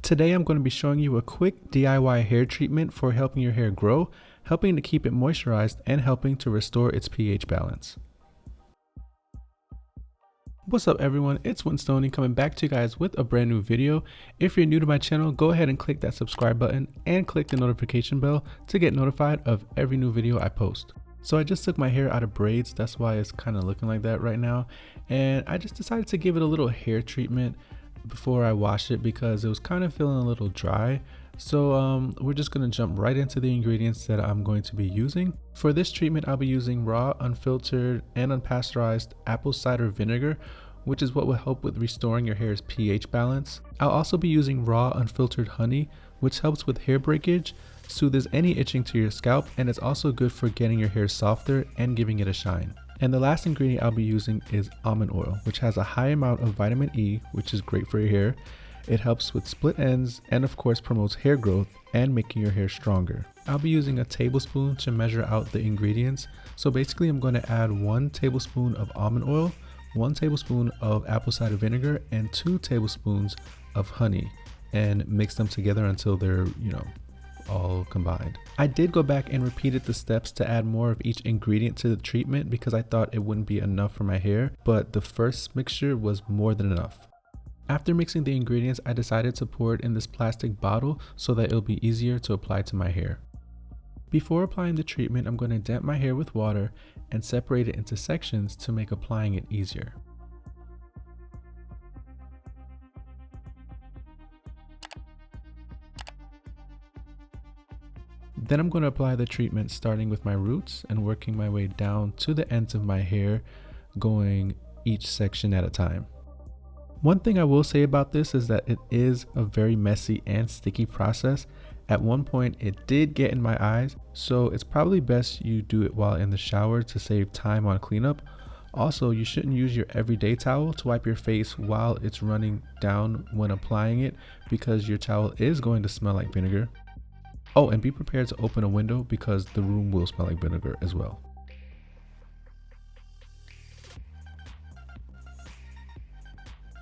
Today I'm going to be showing you a quick DIY hair treatment for helping your hair grow, helping to keep it moisturized, and helping to restore its pH balance. What's up everyone, it's Winstoney coming back to you guys with a brand new video. If you're new to my channel, go ahead and click that subscribe button and click the notification bell to get notified of every new video I post. So I just took my hair out of braids, that's why it's kind of looking like that right now, and I just decided to give it a little hair treatment before I wash it because it was kind of feeling a little dry. So we're just going to jump right into the ingredients that I'm going to be using. For this treatment, I'll be using raw, unfiltered, and unpasteurized apple cider vinegar, which is what will help with restoring your hair's pH balance. I'll also be using raw, unfiltered honey, which helps with hair breakage, soothes any itching to your scalp, and it's also good for getting your hair softer and giving it a shine. And the last ingredient I'll be using is almond oil, which has a high amount of vitamin E, which is great for your hair. It helps with split ends and of course promotes hair growth and making your hair stronger. I'll be using a tablespoon to measure out the ingredients. So basically I'm going to add 1 tablespoon of almond oil, 1 tablespoon of apple cider vinegar, and 2 tablespoons of honey, and mix them together until they're, all combined. I did go back and repeated the steps to add more of each ingredient to the treatment because I thought it wouldn't be enough for my hair, but the first mixture was more than enough. After mixing the ingredients, I decided to pour it in this plastic bottle so that it'll be easier to apply to my hair. Before applying the treatment, I'm going to damp my hair with water and separate it into sections to make applying it easier. Then I'm going to apply the treatment starting with my roots and working my way down to the ends of my hair, going each section at a time. One thing I will say about this is that it is a very messy and sticky process. At one point it did get in my eyes, so it's probably best you do it while in the shower to save time on cleanup. Also, you shouldn't use your everyday towel to wipe your face while it's running down when applying it because your towel is going to smell like vinegar. Oh, and be prepared to open a window because the room will smell like vinegar as well.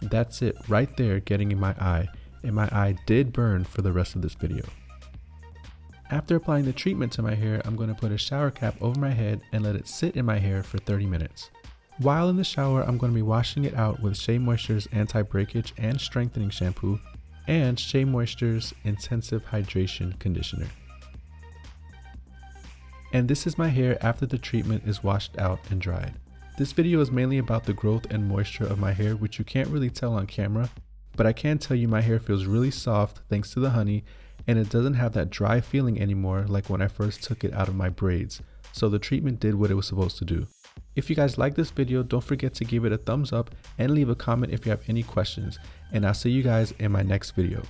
That's it right there getting in my eye, and my eye did burn for the rest of this video. After applying the treatment to my hair, I'm going to put a shower cap over my head and let it sit in my hair for 30 minutes. While in the shower, I'm going to be washing it out with Shea Moisture's anti-breakage and strengthening shampoo and Shea Moisture's intensive hydration conditioner. And this is my hair after the treatment is washed out and dried. This video is mainly about the growth and moisture of my hair, which you can't really tell on camera, but I can tell you my hair feels really soft thanks to the honey, and it doesn't have that dry feeling anymore like when I first took it out of my braids. So the treatment did what it was supposed to do. If you guys like this video, don't forget to give it a thumbs up and leave a comment if you have any questions, and I'll see you guys in my next video.